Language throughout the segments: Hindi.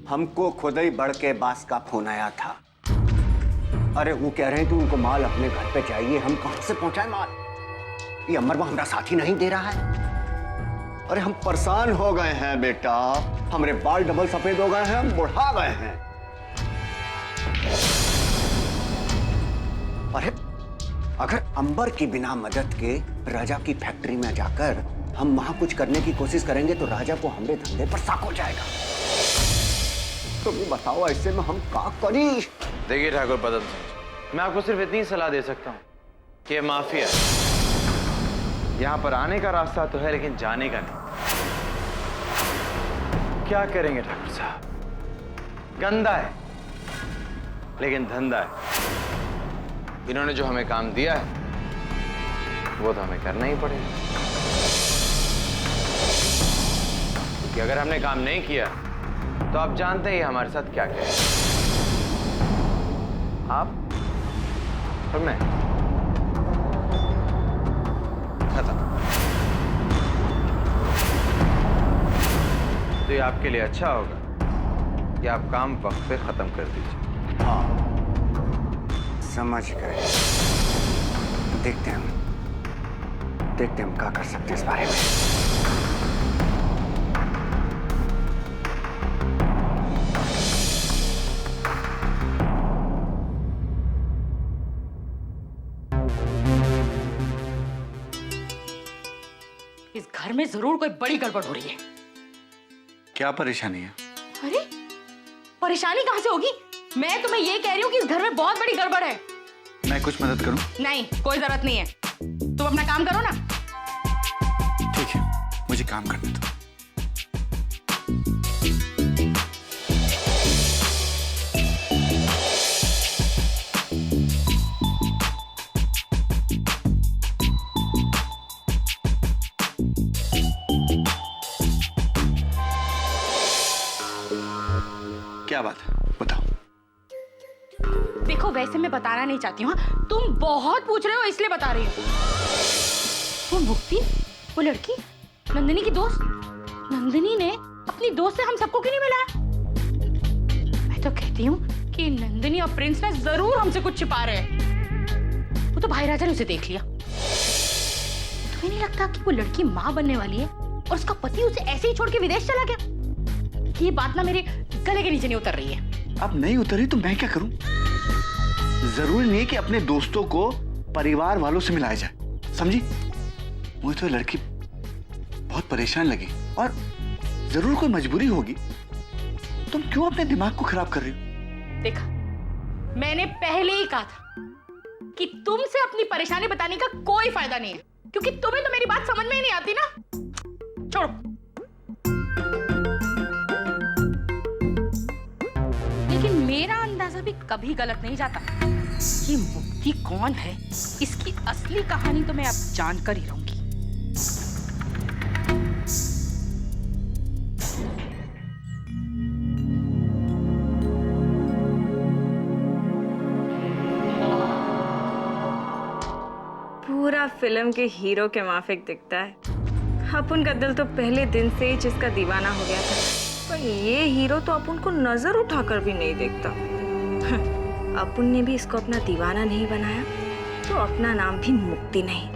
हमको खुद ही बढ़ के बास का फोन आया था। अरे वो कह रहे हैं कि उनको माल अपने घर पे चाहिए। हम कहां से पहुंचाएं माल? ये अमरवा हमारा साथ ही नहीं दे रहा है। अरे हम परेशान हो गए हैं बेटा, हमारे बाल डबल सफेद हो गए हैं, हम बुढ़ा गए हैं। अरे अगर अंबर की बिना मदद के राजा की फैक्ट्री में जाकर हम वहां कुछ करने की कोशिश करेंगे तो राजा को हमारे धंधे पर शक हो जाएगा। तुम बताओ ऐसे में हम क्या करी? देखिए ठाकुर पदम सिंह, मैं आपको सिर्फ इतनी सलाह दे सकता हूँ कि ये माफिया यहाँ पर आने का रास्ता तो है लेकिन जाने का नहीं। क्या करेंगे ठाकुर साहब, गंदा है लेकिन धंधा है। इन्होंने जो हमें काम दिया है वो तो हमें करना ही पड़ेगा, क्योंकि अगर हमने काम नहीं किया तो आप जानते हैं हमारे साथ क्या करें। आप और मैं खत्म। तो ये आपके लिए अच्छा होगा कि आप काम वक्त पे खत्म कर दीजिए। हाँ समझ गए। देखते हैं हम क्या कर सकते हैं इस बारे में। इस घर में जरूर कोई बड़ी गड़बड़ हो रही है। क्या परेशानी है? अरे परेशानी कहां से होगी? मैं तुम्हें ये कह रही हूँ कि इस घर में बहुत बड़ी गड़बड़ है। मैं कुछ मदद करूं? नहीं, कोई जरूरत नहीं है। तुम अपना काम करो ना। ठीक है, मुझे काम करने दो। क्या बात है, बताओ। देखो वैसे मैं बताना नहीं चाहती हूँ, तुम बहुत पूछ रहे हो इसलिए बता रही हूँ। वो मुक्ति, वो लड़की नंदिनी की दोस्त, नंदिनी ने अपनी दोस्त से हम सबको क्यों नहीं मिलाया? मैं तो कहती हूँ कि नंदिनी और प्रिंस ने जरूर हमसे कुछ छिपा रहे हैं। वो तो भाई राजा ने उसे देख लिया। तुम्हें नहीं लगता कि वो लड़की माँ बनने वाली है और उसका पति उसे ऐसे ही छोड़ के विदेश चला गया? ये बात ना मेरे गले के नीचे नहीं उतर रही है। अब नहीं उतरी तो मैं क्या करूं? जरूरी नहीं है कि अपने दोस्तों को परिवार वालों से मिलाया जाए, समझी? मुझे तो लड़की बहुत परेशान लगी और जरूर कोई मजबूरी होगी। तुम क्यों अपने दिमाग को खराब कर रही हो? देखा, मैंने पहले ही कहा था कि तुमसे अपनी परेशानी बताने का कोई फायदा नहीं है, क्योंकि तुम्हें तो मेरी बात समझ में ही नहीं आती ना। छोड़ो। लेकिन मेरा अंदाजा भी कभी गलत नहीं जाता। ये मुक्ति कौन है, इसकी असली कहानी तो मैं अब जानकर ही रहूंगी। पूरा फिल्म के हीरो के माफिक दिखता है। अपुन का दिल तो पहले दिन से ही जिसका दीवाना हो गया था, पर ये हीरो तो अपुन को नजर उठाकर भी नहीं देखता। अपुन ने भी इसको अपना दीवाना नहीं बनाया तो अपना नाम भी मुक्ति नहीं।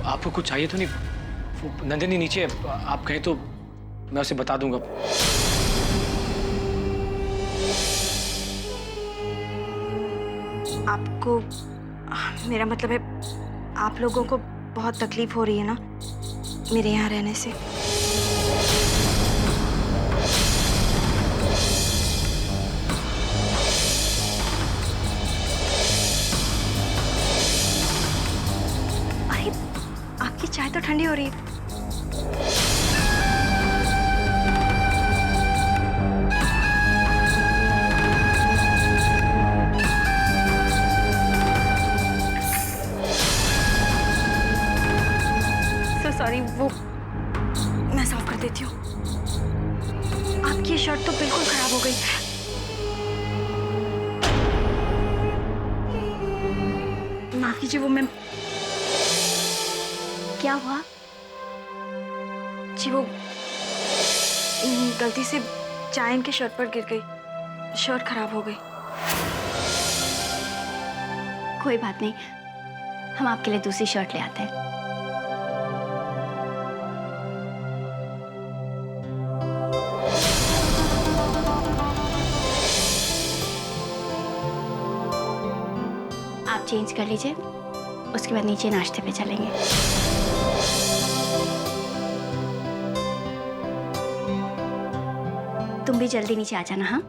आपको कुछ चाहिए तो नहीं? नंदिनी नीचे, आप कहें तो मैं उसे बता दूंगा। आपको, मेरा मतलब है, आप लोगों को बहुत तकलीफ हो रही है ना मेरे यहाँ रहने से? अरे आपकी चाय तो ठंडी हो रही है। सॉरी, वो मैं साफ कर देती हूँ। आपकी शर्ट तो बिल्कुल खराब हो गई। माफ कीजिए, वो मैं क्या हुआ? जी वो गलती से चाय इनके शर्ट पर गिर गई, शर्ट खराब हो गई। कोई बात नहीं, हम आपके लिए दूसरी शर्ट ले आते हैं। आप चेंज कर लीजिए, उसके बाद नीचे नाश्ते पे चलेंगे। तुम भी जल्दी नीचे आ जाना। हाँ,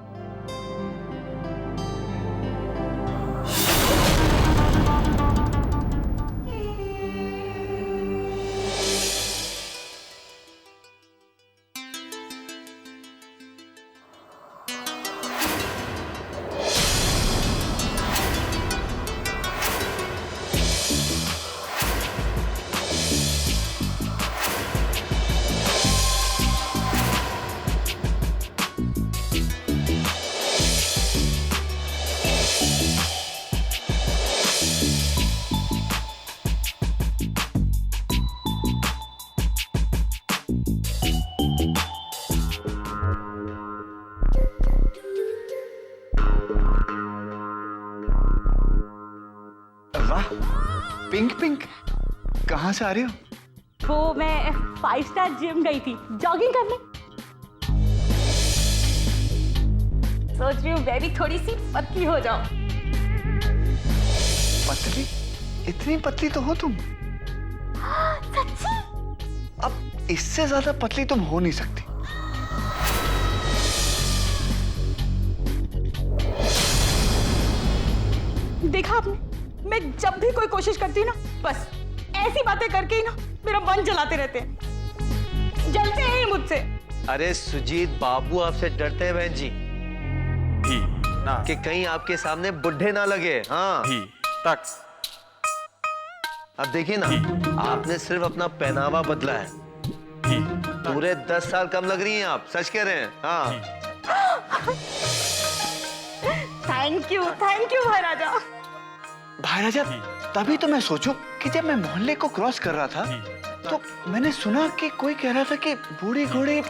वाह, पिंक पिंक, कहाँ से आ रही हो? वो मैं 5 स्टार जिम गई थी जॉगिंग करने। सोच रही हूँ मैं भी थोड़ी सी पतली हो जाऊं। पतली? इतनी पतली तो हो तुम। सच्ची? अब इससे ज्यादा पतली तुम हो नहीं सकती। देखा आपने, मैं जब भी कोई कोशिश करती हूँ ना, बस ऐसी बातें करके ही ना मेरा मन जलाते रहते हैं, जलते हैं मुझसे। अरे सुजीत बाबू आपसे डरते हैं बहन जी ना कि कहीं आपके सामने बुढ़े ना लगे। हाँ तक अब देखिए ना, आपने सिर्फ अपना पहनावा बदला है, पूरे 10 साल कम लग रही हैं आप, सच कह रहे हैं। हाँ थैंक यू भाई राजा। भाई राजा, तभी तो मैं सोचूं कि जब मैं मोहल्ले को क्रॉस कर रहा था तो मैंने सुना कि कोई कह रहा था कि बूढ़ी घोड़ी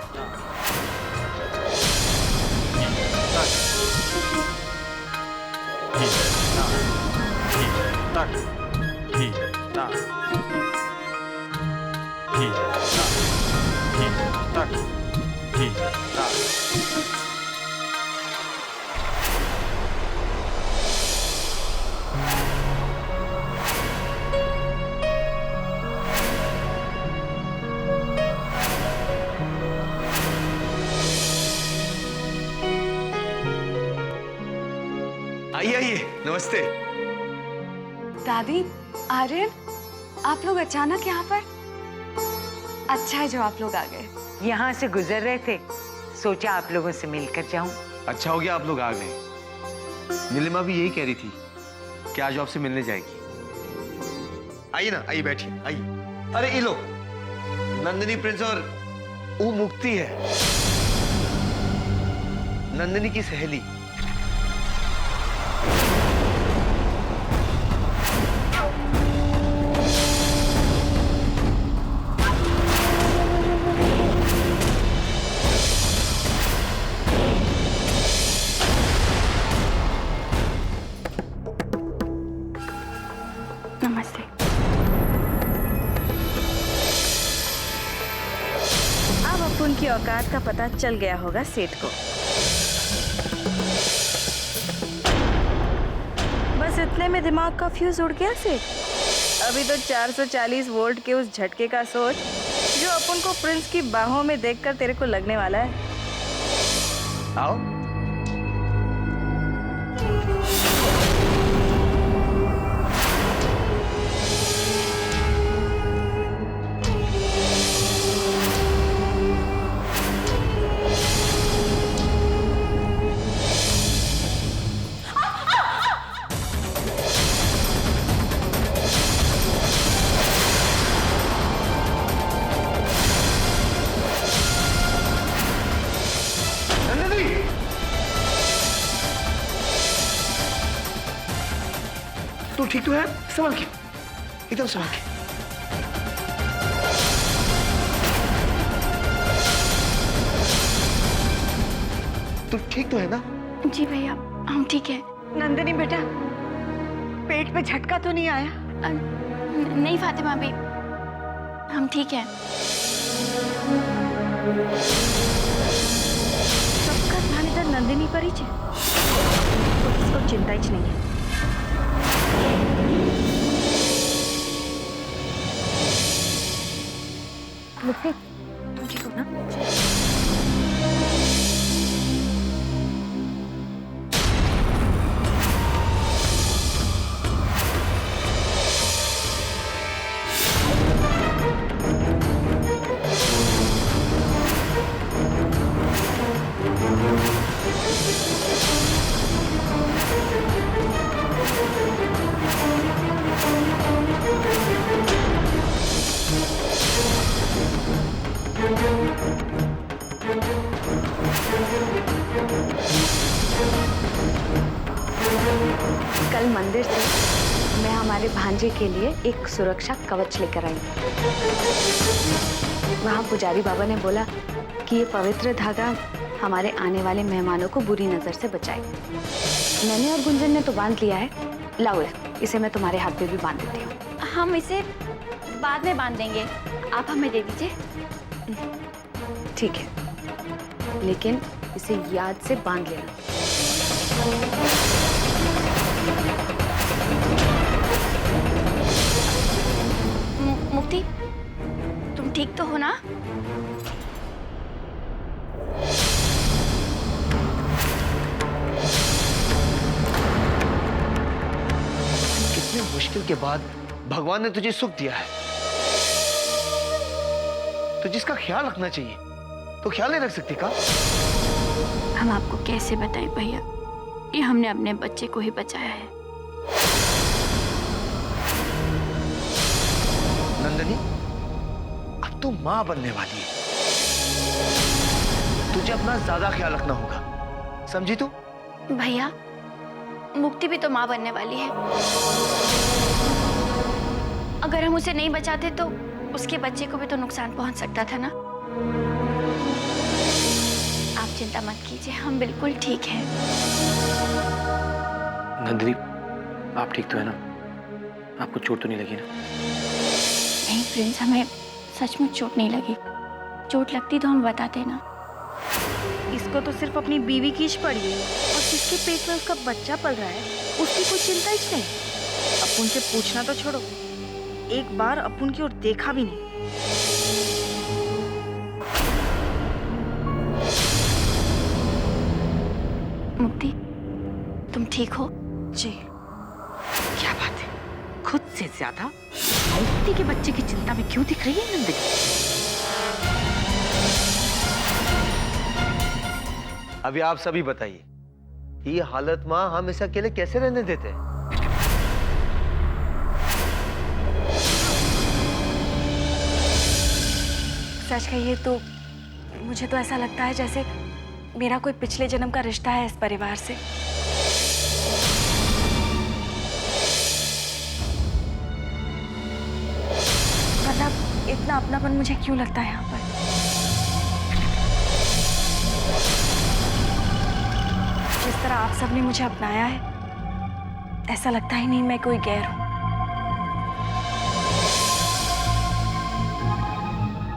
आइए आइए, नमस्ते। दादी, आर्यन, आप लोग अचानक यहाँ पर? अच्छा है जो आप लोग आ गए। यहाँ से गुजर रहे थे, सोचा आप लोगों से मिलकर जाऊं। अच्छा हो गया आप लोग आ गए। नीलिमा भी यही कह रही थी कि आज वो आपसे मिलने जाएगी। आइए ना, आइए बैठिए, आइए। अरे ये लो, नंदिनी प्रिंस और वो मुक्ति है, नंदिनी की सहेली। नमस्ते। अब अपुन की औकात का पता चल गया होगा सेठ को। बस इतने में दिमाग का फ्यूज उड़ गया सेठ। अभी तो 440 वोल्ट के उस झटके का सोच जो अपुन को प्रिंस की बाहों में देखकर तेरे को लगने वाला है। आओ। तू ठीक तो है? संभल के, एकदम संभल के। तू ठीक तो है ना? जी भैया, हम ठीक है। नंदिनी बेटा, पेट में झटका तो नहीं आया? नहीं फातिमा भी, हम ठीक है। सबका ध्यान इधर नंदिनी पर ही है, तो किसको चिंता ही नहीं है। मुक्ति, तुम ठीक हो ना? कल मंदिर से मैं हमारे भांजे के लिए एक सुरक्षा कवच लेकर आई। वहाँ पुजारी बाबा ने बोला कि ये पवित्र धागा हमारे आने वाले मेहमानों को बुरी नजर से बचाए। मैंने और गुंजन ने तो बांध लिया है। लाओ, इसे मैं तुम्हारे हाथ पे भी बांध देती हूँ। हम इसे बाद में बांध देंगे, आप हमें दे दीजिए। ठीक है, लेकिन इसे याद से बांध लेना। मुक्ति, तुम ठीक तो हो ना? कितने मुश्किल के बाद भगवान ने तुझे सुख दिया है, तो जिसका ख्याल रखना चाहिए तो ख्याल नहीं रख सकती का? हम आपको कैसे बताएं भैया, ये हमने अपने बच्चे को ही बचाया है। नंदनी, अब तू मां बनने वाली है, तुझे अपना ज्यादा ख्याल रखना होगा, समझी तू? भैया, मुक्ति भी तो माँ बनने वाली है। अगर हम उसे नहीं बचाते तो उसके बच्चे को भी तो नुकसान पहुंच सकता था ना। आप चिंता मत कीजिए, हम बिल्कुल ठीक हैं। नंदिनी, आप ठीक तो है ना? आपको चोट तो नहीं लगी ना? नहीं प्रिंस, हमें सचमुच चोट नहीं लगी। चोट लगती तो हम बताते ना। इसको तो सिर्फ अपनी बीवी की ही पड़ी है, और जिसके पेट में उसका बच्चा पल रहा है उसकी कोई चिंता ही नहीं। अपुन से पूछना तो छोड़ो, एक बार अपुन की ओर देखा भी नहीं। मुक्ति, तुम ठीक हो? जी। क्या बात है, खुद से ज्यादा मुक्ति के बच्चे की चिंता में क्यों दिख रही है नंदिनी? अभी आप सभी बताइए, ये हालत मां हम इसे अकेले कैसे रहने देते हैं? सच कहिए तो मुझे तो ऐसा लगता है जैसे मेरा कोई पिछले जन्म का रिश्ता है इस परिवार से। मतलब इतना अपनापन मुझे क्यों लगता है यहाँ पर? जिस तरह आप सबने मुझे अपनाया है, ऐसा लगता ही नहीं मैं कोई गैर हूँ।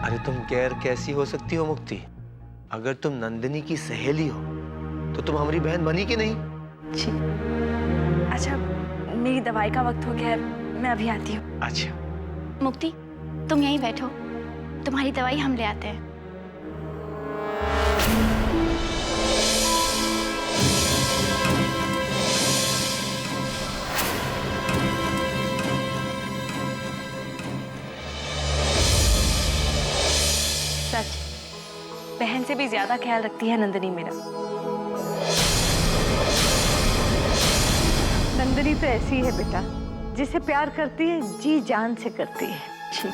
अरे तुम गैर कैसी हो सकती हो मुक्ति? अगर तुम नंदिनी की सहेली हो तो तुम हमारी बहन बनी कि नहीं? जी। अच्छा, मेरी दवाई का वक्त हो गया है, मैं अभी आती हूँ। अच्छा। मुक्ति, तुम यहीं बैठो, तुम्हारी दवाई हम ले आते हैं। सच, बहन से भी ज्यादा ख्याल रखती है नंदिनी मेरा। नंदिनी तो ऐसी है बेटा, जिसे प्यार करती है जी जान से करती है। जी।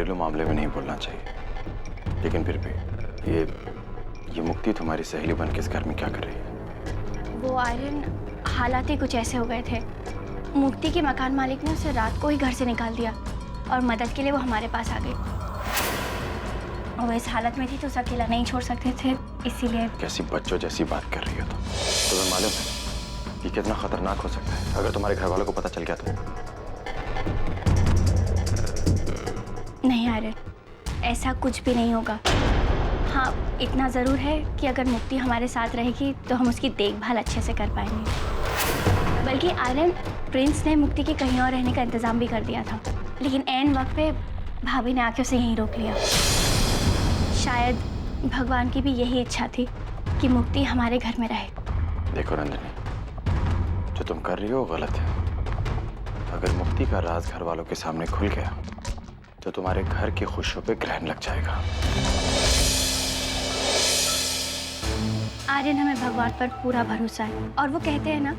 घरेलू मामले में नहीं बोलना चाहिए, लेकिन फिर भी ये मुक्ति तुम्हारी सहेली बन के इस घर में क्या कर रही है? वो आर्यन, हालात ही कुछ ऐसे हो गए थे। मुक्ति के मकान मालिक ने उसे रात को ही घर से निकाल दिया और मदद के लिए वो हमारे पास आ गई। और वो इस हालत में थी तो उसे अकेला नहीं छोड़ सकते थे, इसीलिए। कैसी बच्चों जैसी बात कर रही हो तुम? तुम्हें मालूम है कि कितना खतरनाक हो सकता है अगर तुम्हारे घर वालों को पता चल गया तो? नहीं आर्यन, ऐसा कुछ भी नहीं होगा। हाँ, इतना ज़रूर है कि अगर मुक्ति हमारे साथ रहेगी तो हम उसकी देखभाल अच्छे से कर पाएंगे। बल्कि आर्यन, प्रिंस ने मुक्ति के कहीं और रहने का इंतज़ाम भी कर दिया था, लेकिन ऐन वक्त पे भाभी ने आके उसे यहीं रोक लिया। शायद भगवान की भी यही इच्छा थी कि मुक्ति हमारे घर में रहे। देखो नंदिनी, जो तुम कर रही हो गलत है। अगर मुक्ति का राज घर वालों के सामने खुल गया तो तुम्हारे घर की खुशियों पे ग्रहण लग जाएगा। आर्यन, हमें भगवान पर पूरा भरोसा है और वो कहते हैं ना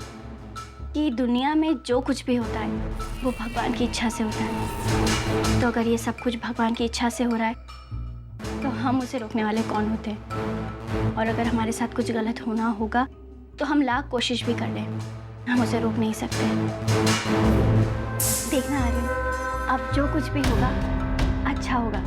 कि दुनिया में जो कुछ भी होता है वो भगवान की इच्छा से होता है। तो अगर ये सब कुछ भगवान की इच्छा से हो रहा है तो हम उसे रोकने वाले कौन होते हैं? और अगर हमारे साथ कुछ गलत होना होगा तो हम लाख कोशिश भी कर लें, हम उसे रोक नहीं सकते। देखना आर्यन, अब जो कुछ भी होगा अच्छा होगा।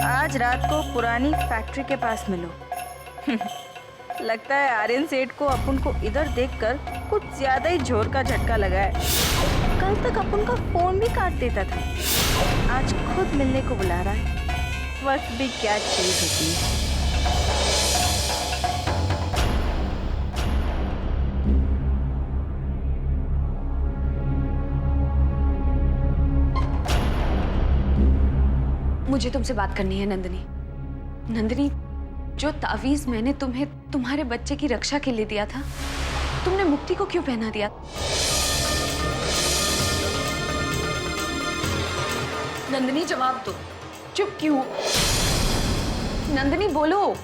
आज रात को पुरानी फैक्ट्री के पास मिलो। लगता है आर्यन सेठ को अपन को इधर देखकर कुछ ज्यादा ही जोर का झटका लगा है। कल तक अपन का फोन भी काट देता था, आज खुद मिलने को बुला रहा है। वक्त भी क्या चीज होती है। मुझे तुमसे बात करनी है नंदिनी। नंदिनी, जो तावीज मैंने तुम्हें तुम्हारे बच्चे की रक्षा के लिए दिया था, तुमने मुक्ति को क्यों पहना दिया? नंदिनी जवाब दो, चुप क्यों? नंदिनी बोलो।